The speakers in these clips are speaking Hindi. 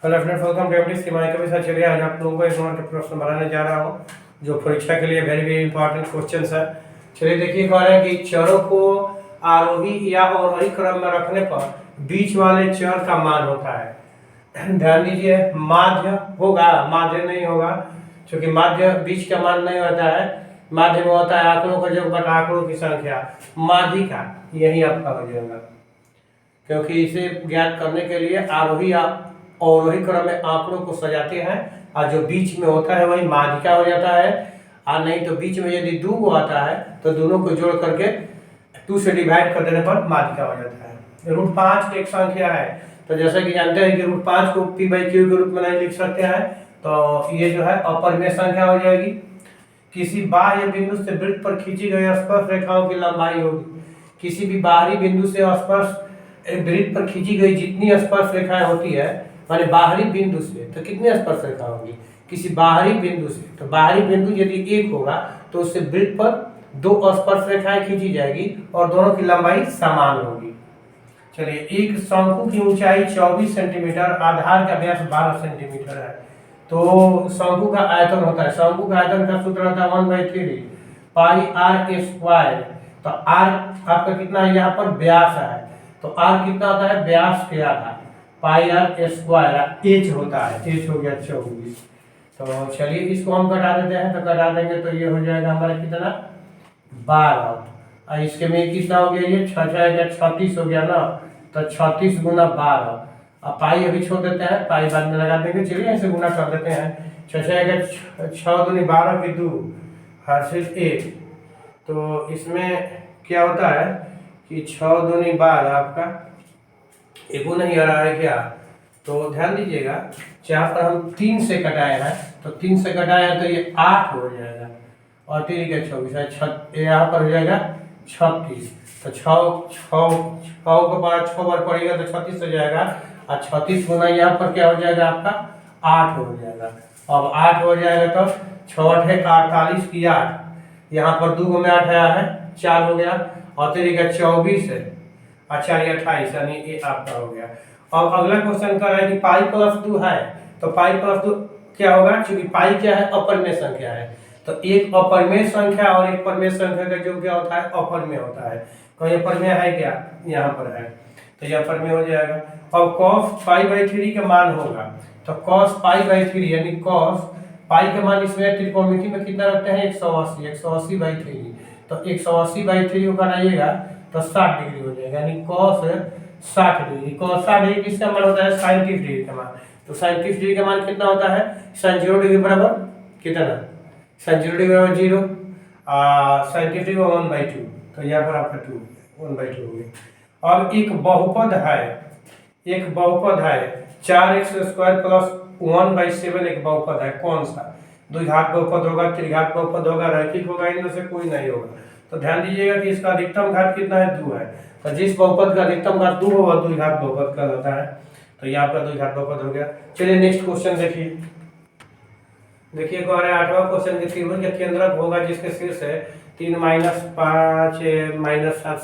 Hello friends, welcome to MD सीमाई के साथ। चलिए आज आप लोगों को एक नंबर के प्रश्न बनाने जा रहा हूँ जो परीक्षा के लिए वेरी वेरी इंपॉर्टेंट क्वेश्चन है। चलिए देखिए, कह रहे हैं कि चरों को आरोही या अवरोही क्रम में रखने पर बीच वाले चर का मान होता है। ध्यान दीजिए, माध्य होगा, माध्य नहीं होगा, क्योंकि माध्य बीच का मान नहीं होता है। माध्य में होता है आंकड़ों का योग बटा आंकड़ों की संख्या, माध्यिका यही आपका हो जाएगा। क्योंकि इसे ज्ञात करने के लिए आरोही या अवरोही क्रम में आंकड़ों को सजाते हैं और जो बीच में होता है वही माध्यिका हो जाता है। और नहीं तो बीच में यदि 2 को आता है तो दोनों को जोड़ करके 2 से डिवाइड कर देने पर माध्यिका हो जाता है। √5 एक संख्या है, तो जैसे कि जानते हैं कि √5 को p/q के रूप में नहीं लिख सकते हैं, तो ये जो है अपरिमेय संख्या हो जाएगी। किसी बाह्य बिंदु से वृत्त पर खींची गई स्पर्श रेखाओं की लंबाई होगी। किसी भी बाहरी बिंदु से स्पर्श वृत्त पर खींची गई जितनी स्पर्श रेखाएं होती है, माने बाहरी बिंदु से, तो कितनी स्पर्श रेखा होगी किसी बाहरी बिंदु से, तो बाहरी बिंदु यदि 1 होगा तो उससे वृत्त पर 2 स्पर्श रेखाएं खींची जाएगी और दोनों की लंबाई समान होगी। चलिए, एक शंकु की ऊंचाई 24 सेंटीमीटर, आधार का व्यास 12 सेंटीमीटर है, तो शंकु का आयतन होता है, शंकु का आयतन का सूत्र होता है 1/3 πr²। तो r आपका कितना है, यहाँ पर व्यास है, तो r कितना होता है, व्यास के आधा, πr², h होता है, h हो गया 24। तो चलिए इसको हम घटा देते हैं, तो घटा देंगे तो ये हो जाएगा हमारा कितना, 12। और इसके में कितना हो गया, ये 36 हो गया ना, तो 36 गुना 12। अब पाई अभी छोड़ देते हैं, पाई बाद में लगा देंगे। चलिए ऐसे गुना कर देते हैं, 6 दूनी 12 की 2 हासिल 1। तो इसमें क्या होता है कि 6 दूनी 12 आपका एको नहीं आ रहा है क्या, तो ध्यान दीजिएगा, जहाँ पर हम 3 से कटाए हैं, तो 3 से कटाए हैं तो ये 8 हो जाएगा और 3 के 24 है, यहाँ पर हो जाएगा 36। तो 6 के बाद 6 बार पड़ेगा तो 36 हो जाएगा, और 36 गुना यहाँ पर क्या हो जाएगा आपका 8 हो जाएगा। अब 8 हो जाएगा तो 6 8 48 की 8, यहाँ पर 2 में 8 आया है, 4 हो गया, और 3 का 24 है, और 4 28, यानी ये आपका हो गया। अब अगला क्वेश्चन कर रहा है कि π+2 है, तो π+2 क्या होगा, क्योंकि पाई क्या है, अपरिमेय संख्या है, तो एक अपरिमेय संख्या और एक परिमेय संख्या का जो क्या होता है, अपरिमेय होता है। कोई अपरिमेय है क्या, यहाँ पर है, तो यह अपरिमेय हो जाएगा। अब cos π/3 का मान होगा, तो cos π/3 यानी cos पाई का मान इसमें त्रिकोणमिति में कितना रखते हैं, 180, 180/3, तो 180/3 को बनाइएगा तो 60 डिग्री हो जाएगा, यानी cos 60 डिग्री। cos 60 डिग्री किसका मान होता है, sin 30 डिग्री का मान। तो sin 30 डिग्री का मान कितना होता है, sin 0 डिग्री बराबर कितना, sin 0 डिग्री बराबर 0, sin 30 डिग्री 1/2, तो यहाँ पर आपका 1/2 हो गया। अब एक बहुपद है 4x² + 1/7 एक बहुपद है, कौन सा, द्विघात बहुपद होगा, त्रिघात बहुपद होगा, रैखिक होगा, इनमें से कोई नहीं होगा। तो ध्यान दीजिएगा कि इसका अधिकतम घात कितना है, 2 है, तो जिस बहुपद का अधिकतम घात 2 होगा द्विघात बहुपद कहलाता है, तो ये आपका द्विघात बहुपद हो गया। चलिए नेक्स्ट क्वेश्चन देखिए कह रहे हैं 8वां क्वेश्चन के त्रिभुज का केंद्रक होगा जिसके शीर्ष है 3 - 5 - 7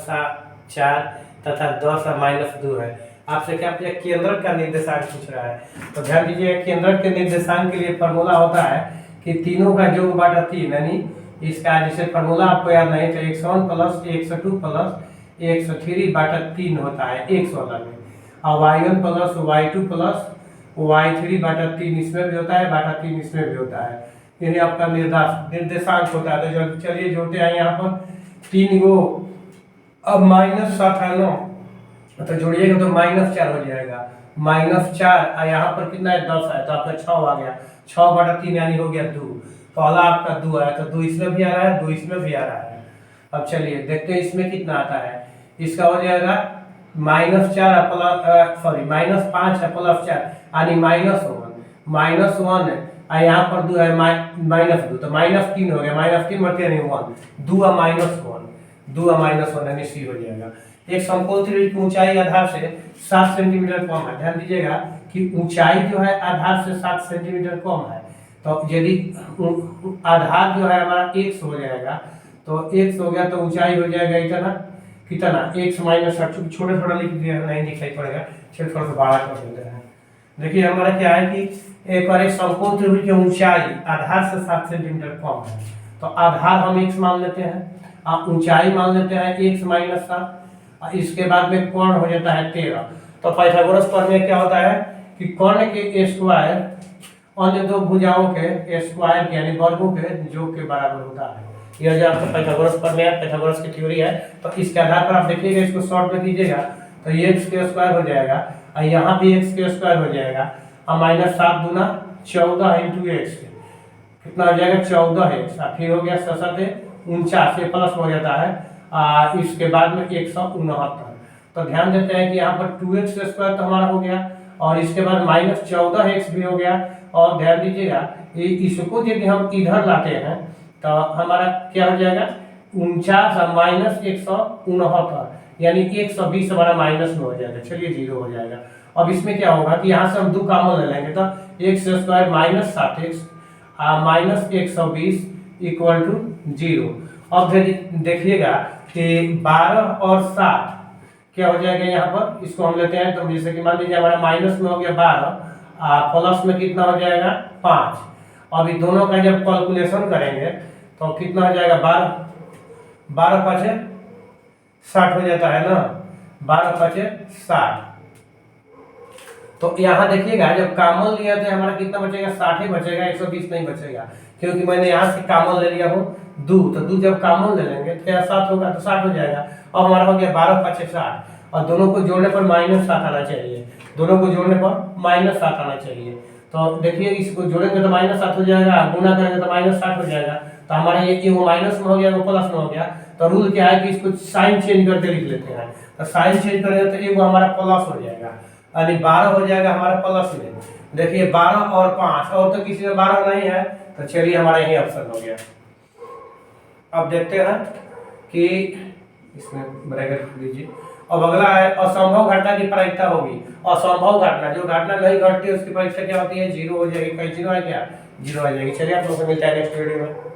4 तथा 10 और -2 है। आपसे क्या पूछा, केंद्रक का निर्देशांक पूछ रहा है, तो ध्यान दीजिए केंद्रक के निर्देशांक के लिए फॉर्मूला होता है कि तीनों का योग बटा 3, यानी इसका जैसे फॉर्मूला आपको याद नहीं तो x1 + x2 + x3/3 होता है x वाला में, और y1 + y2 + y3/3 इसमें भी होता है, बटा 3 इसमें भी होता है, यही आपका निर्देशांक होता है। तो चलिए जोड़ते हैं यहाँ पर 3 गो, अब -7 है ना, तो जोड़िएगा तो -4 हो जाएगा, -4, और यहाँ पर कितना है 10 है, तो आपका 6 आ गया, 6/3 यानी हो गया 2। पहला आपका 2 आया, तो 2 इसमें भी आ रहा है, 2 इसमें भी आ रहा है। अब चलिए देखते हैं इसमें कितना आता है, इसका हो जाएगा -5 है +4 यानी -1 है, और यहाँ पर 2 है -2, तो -3 हो गया, -3 बढ़ते नहीं 1, 2 और -1 यानी सी हो जाएगा। एक समकोण त्रिभुज की ऊंचाई आधार से 7 सेंटीमीटर कम है, ध्यान दीजिएगा कि ऊंचाई जो है आधार से 7 सेंटीमीटर कम है, तो यदि आधार जो है हमारा x हो जाएगा, तो x हो गया तो ऊंचाई हो जाएगा इतना, कितना x - 8, छोटा छोटा लिख दिया, नहीं दिखाई पड़ेगा, चलिए थोड़ा सा बड़ा कर देते हैं, देखिए हमारा क्या है कि एक और एक समकोण त्रिभुज की ऊंचाई आधार से 7 सेंटीमीटर कम है, तो आधार हम x मान लेते हैं, ऊंचाई मान लेते हैं x माइनस 7, इसके बाद में कोण हो जाता है 13। तो पाइथागोरस प्रमेय क्या होता है कि कोण के स्क्वायर अन्य दो भुजाओं के स्क्वायर यानी वर्गों के योग के बराबर होता है। यह जो आपका पाइथागोरस प्रमेय पाइथागोरस की थ्योरी है, तो इसके आधार पर आप देखिएगा, इसको शॉर्ट में कीजिएगा तो ये x के स्क्वायर हो जाएगा और यहाँ भी x के स्क्वायर हो जाएगा और माइनस 7 दूना 14 इंटू x कितना हो जाएगा 14x, फिर हो गया 7 49 प्लस हो जाता है इसके बाद में 169। तो ध्यान देते हैं कि यहाँ पर 2x स्क्वायर तो हमारा हो गया और इसके बाद माइनस 14x भी हो गया। और ध्यान दीजिएगा इसको यदि हम इधर लाते हैं तो हमारा क्या हो जाएगा 49 और माइनस 169 यानी 120 हमारा माइनस में हो जाएगा, चलिए 0 हो जाएगा। अब इसमें क्या होगा कि यहाँ से हम 2 कॉमन ले लेंगे तो x square minus 7x minus 120 equal to 0। अब देखिएगा कि 12 और 7 क्या हो जाएगा यहाँ पर, इसको हम लेते हैं तो जैसे कि मान लीजिए हमारा माइनस में हो गया 12 प्लस में कितना हो जाएगा 5। अभी दोनों का जब कैलकुलेशन करेंगे तो कितना हो जाएगा 12 5 60 हो जाता है ना, 12 5 60। तो यहाँ देखिएगा जब कॉमन लिया तो हमारा कितना बचेगा 60 ही बचेगा, 120 नहीं बचेगा, क्योंकि मैंने यहाँ से कॉमन ले लिया हूँ 2, तो 2 जब कॉमन ले लेंगे तो क्या 7 होगा तो 60 हो जाएगा। अब हमारा हो गया 12 5 60 और दोनों को जोड़ने पर माइनस 7 आना चाहिए, दोनों को जोड़ने पर माइनस 7 आना चाहिए। तो देखिए इसको जोड़ेंगे तो माइनस 7 हो जाएगा, गुना करेंगे तो माइनस 60 हो जाएगा। तो हमारा ये वो माइनस में हो गया वो प्लस में हो गया। तो रूल क्या है कि इसको साइन चेंज करके लिख लेते हैं, तो साइन चेंज करेंगे तो एक हमारा प्लस हो जाएगा यानी 12 हो जाएगा हमारा प्लस में। देखिए 12 और 5 और तो किसी में 12 नहीं है, तो चलिए हमारा यही ऑप्शन हो गया। अब देखते हैं कि इसमें ब्रैकेट लीजिए। अब अगला है असंभव घटना की प्रायिकता होगी। असंभव घटना, जो घटना नहीं घटती उसकी प्रायिकता क्या होती है 0 हो जाएगी। कहीं 0 है क्या 0 आ जाएगी। चलिए आप लोगों से मिलते हैं नेक्स्ट वीडियो में।